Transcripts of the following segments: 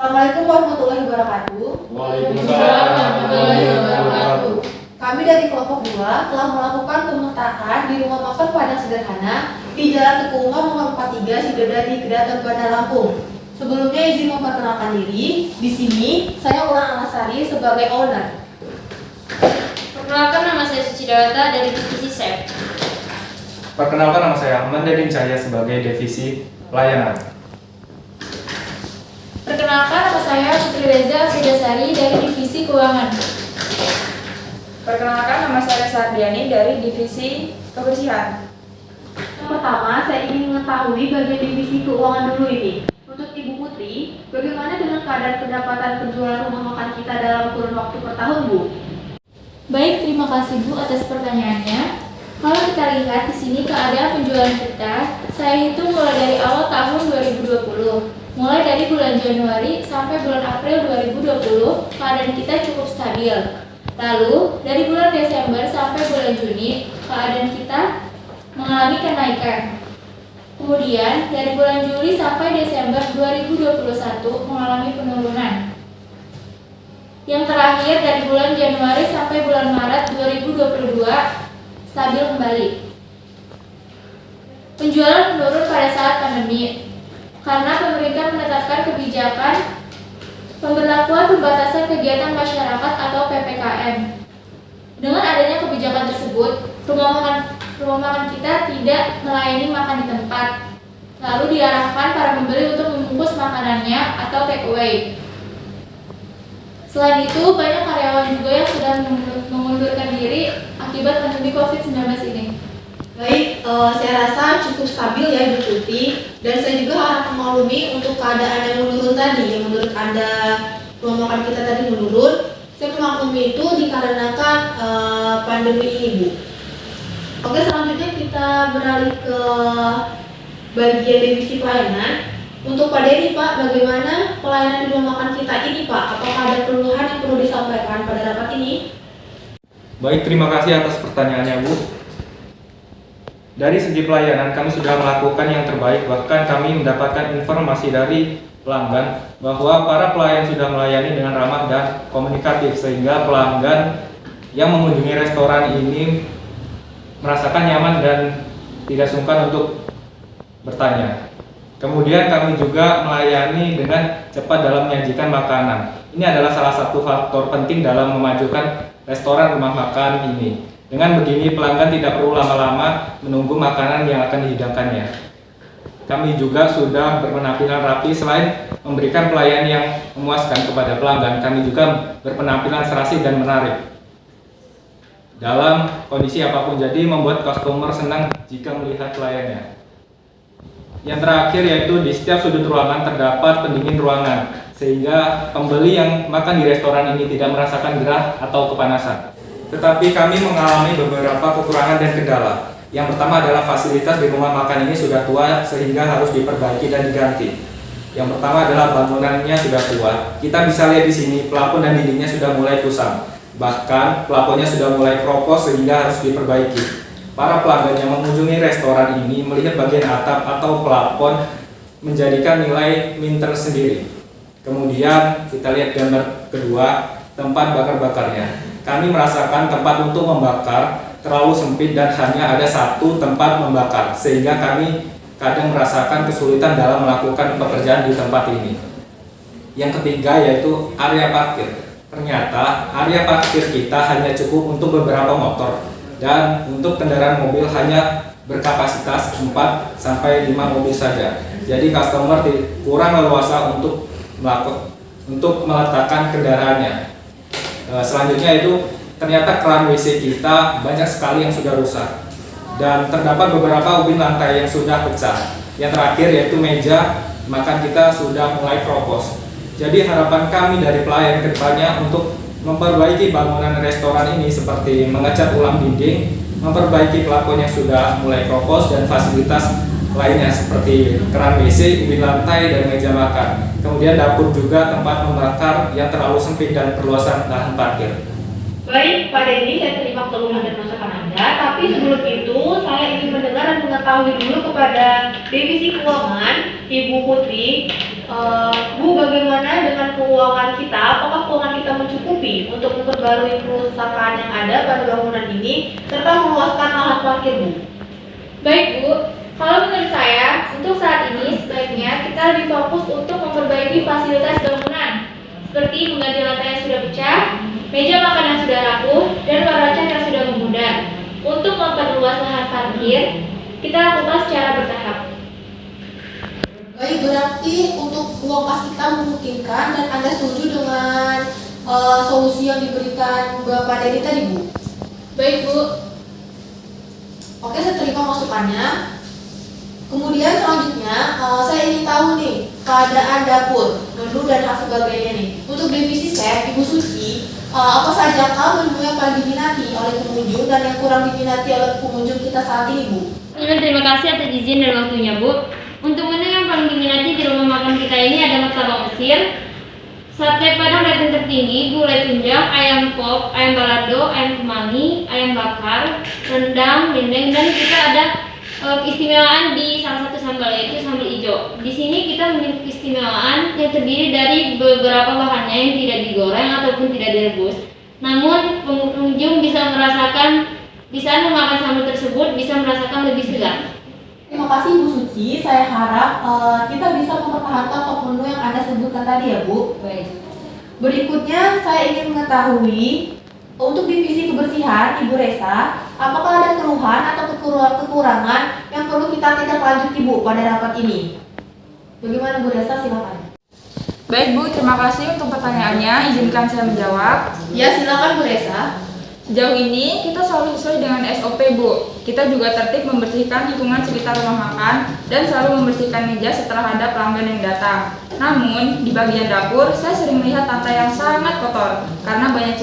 Assalamualaikum warahmatullahi wabarakatuh. Waalaikumsalam warahmatullahi wabarakatuh. Kami dari kelompok 2 telah melakukan pemetaan di rumah makan Padang Sederhana di Jalan Teguh Umar nomor 43 Sidodadi, Kedaton, Bandar Lampung. Sebelumnya izin memperkenalkan diri. Di sini saya Ulan Alasari sebagai owner. Perkenalkan, nama saya Suci Dewata dari divisi SEP. Perkenalkan, nama saya Ahmad Dedin Cahya sebagai divisi pelayanan. Perkenalkan, nama saya Putri Reza Sudasari dari divisi keuangan. Perkenalkan, nama saya Sardiani dari divisi kebersihan. Yang pertama, saya ingin mengetahui bagian divisi keuangan dulu ini. Untuk Ibu Putri, bagaimana dengan keadaan pendapatan penjualan rumah makan kita dalam kurun waktu per tahun, Bu? Baik, terima kasih Bu atas pertanyaannya. Kalau kita lihat di sini keadaan penjualan kita, saya hitung mulai dari awal tahun 2020. Mulai dari bulan Januari sampai bulan April 2020, keadaan kita cukup stabil. Lalu, dari bulan Desember sampai bulan Juni, keadaan kita mengalami kenaikan. Kemudian, dari bulan Juli sampai Desember 2021 mengalami penurunan. Yang terakhir, dari bulan Januari sampai bulan Maret 2022, stabil kembali. Penjualan menurun pada saat pandemi, karena pemerintah menetapkan kebijakan pemberlakuan pembatasan kegiatan masyarakat atau PPKM. Dengan adanya kebijakan tersebut, rumah makan kita tidak melayani makan di tempat. Lalu diarahkan para pembeli untuk membungkus makanannya atau take away. Selain itu, banyak karyawan juga yang sudah mengundurkan diri akibat pandemi COVID-19 ini. Baik, saya rasa cukup stabil ya Ibu Putri, dan saya juga harap memaklumi untuk keadaan yang menurun tadi, yang menurut Anda rumah makan kita tadi menurun. Saya memaklumi itu dikarenakan pandemi ini, Bu. Oke, selanjutnya kita beralih ke bagian divisi pelayanan. Untuk Pak Denny, Pak, bagaimana pelayanan di rumah makan kita ini, Pak? Apakah ada keluhan yang perlu disampaikan pada rapat ini? Baik, terima kasih atas pertanyaannya, Bu. Dari segi pelayanan, kami sudah melakukan yang terbaik, bahkan kami mendapatkan informasi dari pelanggan bahwa para pelayan sudah melayani dengan ramah dan komunikatif, sehingga pelanggan yang mengunjungi restoran ini merasakan nyaman dan tidak sungkan untuk bertanya. Kemudian kami juga melayani dengan cepat dalam menyajikan makanan. Ini adalah salah satu faktor penting dalam memajukan restoran rumah makan ini. Dengan begini, pelanggan tidak perlu lama-lama menunggu makanan yang akan dihidangkannya. Kami juga sudah berpenampilan rapi. Selain memberikan pelayanan yang memuaskan kepada pelanggan, kami juga berpenampilan serasi dan menarik dalam kondisi apapun, jadi membuat customer senang jika melihat pelayannya. Yang terakhir yaitu di setiap sudut ruangan terdapat pendingin ruangan, sehingga pembeli yang makan di restoran ini tidak merasakan gerah atau kepanasan. Tetapi kami mengalami beberapa kekurangan dan kendala. Yang pertama adalah fasilitas di rumah makan ini sudah tua sehingga harus diperbaiki dan diganti. Yang pertama adalah bangunannya sudah tua. Kita bisa lihat di sini plafon dan dindingnya sudah mulai kusam. Bahkan plafonnya sudah mulai keropos sehingga harus diperbaiki. Para pelanggan yang mengunjungi restoran ini melihat bagian atap atau plafon menjadikan nilai minter sendiri. Kemudian kita lihat gambar kedua, tempat bakar-bakarnya. Kami merasakan tempat untuk membakar terlalu sempit dan hanya ada satu tempat membakar, sehingga kami kadang merasakan kesulitan dalam melakukan pekerjaan di tempat ini. Yang ketiga yaitu area parkir. Ternyata area parkir kita hanya cukup untuk beberapa motor, dan untuk kendaraan mobil hanya berkapasitas 4 sampai 5 mobil saja. Jadi customer kurang leluasa untuk meletakkan kendaraannya. Selanjutnya itu ternyata keran WC kita banyak sekali yang sudah rusak, dan terdapat beberapa ubin lantai yang sudah pecah. Yang terakhir yaitu meja makan kita sudah mulai keropos. Jadi harapan kami dari pelayan kedepannya untuk memperbaiki bangunan restoran ini seperti mengecat ulang dinding, memperbaiki plafon yang sudah mulai keropos, dan fasilitas lainnya seperti keran WC, ubin lantai, dan meja makan. Kemudian dapur juga tempat membakar yang terlalu sempit dan perluasan lahan parkir. Baik, Pak Denny, saya terima keluhan dan masukan Anda, tapi sebelum itu saya ingin mendengar dan mengetahui dulu kepada Divisi Keuangan, Ibu Putri, Bu, bagaimana dengan keuangan kita? Apakah keuangan kita mencukupi untuk memperbarui kerusakan yang ada pada bangunan ini serta meluaskan lahan parkir, Bu? Baik Bu, kalau menurut saya, untuk saat ini sebaiknya kita lebih fokus untuk memperbaiki fasilitas bangunan seperti mengganti lantai yang sudah pecah, meja makan yang sudah rapuh, dan warna cat yang sudah memudar. Untuk memperluas lahan parkir, kita lakukan secara bertahap. Baik, berarti untuk uang kas kita memungkinkan dan Anda setuju dengan solusi yang diberikan Bapak Dedi tadi, Bu? Baik Bu, Oke, saya terima masukannya. Kemudian selanjutnya, saya ingin tahu nih keadaan dapur, menu dan hal sebagainya nih. Untuk divisi chef, Ibu Suci, apa saja menu yang paling diminati oleh pengunjung dan yang kurang diminati oleh pengunjung kita saat ini, Bu? Terima kasih atas izin dan waktunya, Bu. Untuk menu yang paling diminati di rumah makan kita ini ada martabak Mesir, sate padang rating tertinggi, gulai tunjang, ayam pop, ayam balado, ayam kemangi, ayam bakar, rendang, dendeng, dan kita ada keistimewaan di salah satu sambal, yaitu sambal hijau. Di sini kita memiliki keistimewaan yang terdiri dari beberapa bahannya yang tidak digoreng ataupun tidak direbus. Namun pengunjung bisa memakan sambal tersebut bisa merasakan lebih segar. Terima kasih Bu Suci, saya harap kita bisa mempertahankan top menu yang Anda sebutkan tadi ya, Bu. Baik. Berikutnya saya ingin mengetahui untuk divisi kebersihan Ibu Resa, apakah ada keluhan atau kekurangan yang perlu kita tindak lanjuti, Bu, pada rapat ini? Bagaimana Bu Resa, silakan. Baik Bu, terima kasih untuk pertanyaannya. Izinkan saya menjawab. Ya, silakan Bu Resa. Sejauh ini kita selalu sesuai dengan SOP, Bu. Kita juga tertib membersihkan lingkungan sekitar rumah makan dan selalu membersihkan meja setelah ada pelanggan yang datang. Namun, di bagian dapur, saya sering melihat lantai yang sangat kotor karena banyak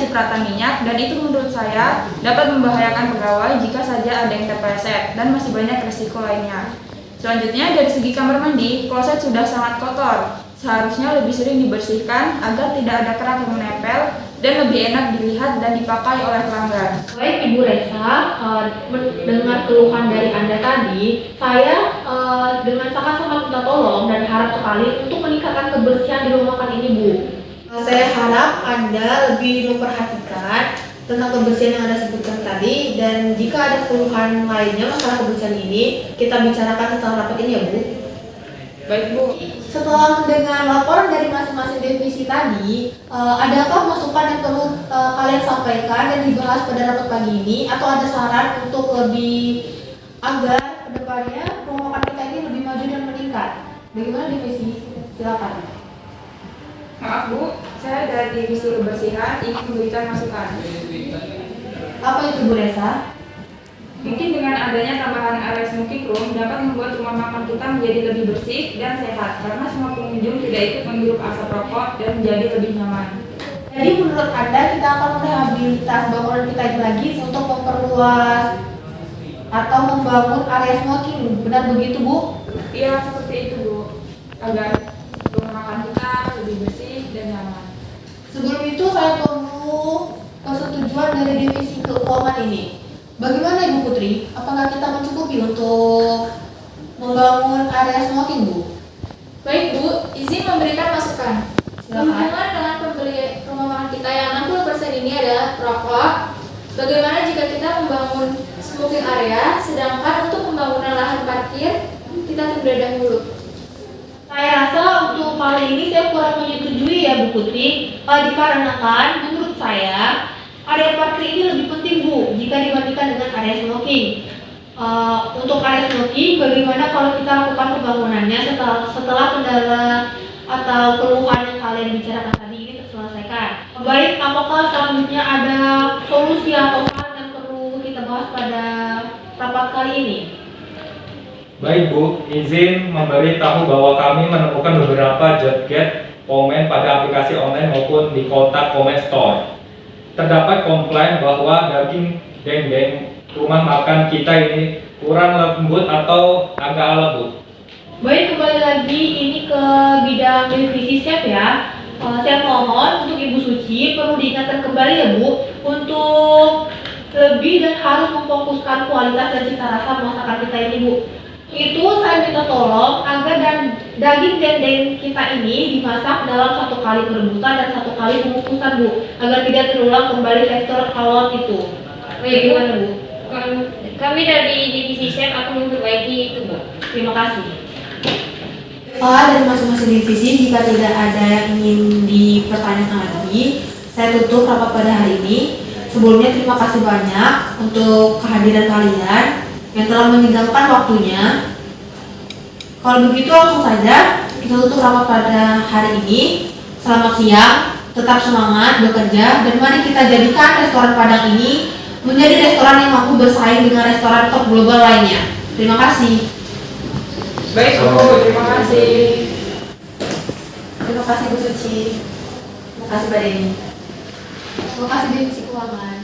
cipratan minyak, dan itu menurut saya dapat membahayakan pegawai jika saja ada yang terpeleset dan masih banyak risiko lainnya. Selanjutnya, dari segi kamar mandi, kloset sudah sangat kotor. Seharusnya lebih sering dibersihkan agar tidak ada kerak yang menempel dan lebih enak dilihat dan dipakai oleh pelanggan. Baik Ibu Resa, mendengar keluhan dari Anda tadi, saya dengan sangat-sangat minta tolong dan harap sekali untuk meningkatkan kebersihan di rumah makan ini, Bu. Saya harap Anda lebih memperhatikan tentang kebersihan yang Anda sebutkan tadi, dan jika ada keluhan lainnya masalah kebersihan ini, kita bicarakan setelah rapat ini ya, Bu. Baik Bu. Setelah mendengar laporan dari masing-masing divisi tadi, adakah masukan yang perlu kalian sampaikan dan dibahas pada rapat pagi ini, atau ada saran untuk lebih agar kedepannya rumah makan kita ini lebih maju dan meningkat? Bagaimana divisi? Silakan. Maaf Bu, saya dari divisi kebersihan ingin memberikan masukan. Apa itu Bu Resa? Mungkin dengan adanya tambahan area smoking room dapat membuat rumah makan kita menjadi lebih bersih dan sehat karena semua pengunjung tidak ikut menghirup asap rokok dan menjadi lebih nyaman. Jadi menurut Anda kita akan merehabilitas bangunan kita ini lagi untuk memperluas atau membangun area smoking, benar begitu Bu? Iya, seperti itu Bu, agar rumah makan kita lebih bersih dan nyaman. Sebelum itu saya perlu persetujuan dari divisi keuangan ini. Bagaimana Ibu Putri? Apakah kita mencukupi untuk membangun area smoking, Bu? baik Bu, izin memberikan masukan. Silakan. Berhubungan dengan pembeli rumah makan kita yang 60% ini adalah perokok, bagaimana jika kita membangun smoking area, sedangkan untuk pembangunan lahan parkir kita tunda dahulu? Saya rasa untuk hal ini saya kurang menyetujui ya Bu Putri, dikarenakan menurut saya area parkir ini lebih penting Bu jika dibandingkan dengan area smoking. Untuk area smoking, bagaimana kalau kita lakukan pembangunannya setelah kendala atau keluhan yang kalian bicarakan tadi ini terselesaikan? Baik, apakah selanjutnya ada solusi atau saran yang perlu kita bahas pada rapat kali ini? Baik Bu, izin memberitahu bahwa kami menemukan beberapa jodget komen pada aplikasi online maupun di kotak komen store. Terdapat komplain bahwa daging dendeng rumah makan kita ini kurang lembut atau agak lembut. Baik, kembali lagi ini ke bidang divisi chef ya. Saya mohon untuk Ibu Suci perlu diingatkan kembali ya Bu, untuk lebih dan harus memfokuskan kualitas dan cita rasa masakan kita ini Bu. Itu saya minta tolong agar daging dendeng kita ini dimasak dalam 1 kali perebusan dan 1 kali pengukusan, Bu, agar tidak terulang kembali tekstur alot itu. Bagaimana, Bu? Kami dari divisi chef akan memperbaiki itu, Bu. Terima kasih. Dari masing-masing divisi, jika tidak ada yang ingin dipertanyakan lagi, saya tutup rapat pada hari ini. Sebelumnya terima kasih banyak untuk kehadiran kalian yang telah menyingkapkan waktunya. Kalau begitu langsung saja kita tutup rapat pada hari ini. Selamat siang, tetap semangat bekerja, dan mari kita jadikan restoran Padang ini menjadi restoran yang mampu bersaing dengan restoran top global lainnya. Terima kasih. Baik Bu, terima kasih. Terima kasih Bu Suci. Terima kasih Mbak Deni. Terima kasih Divisi Keuangan.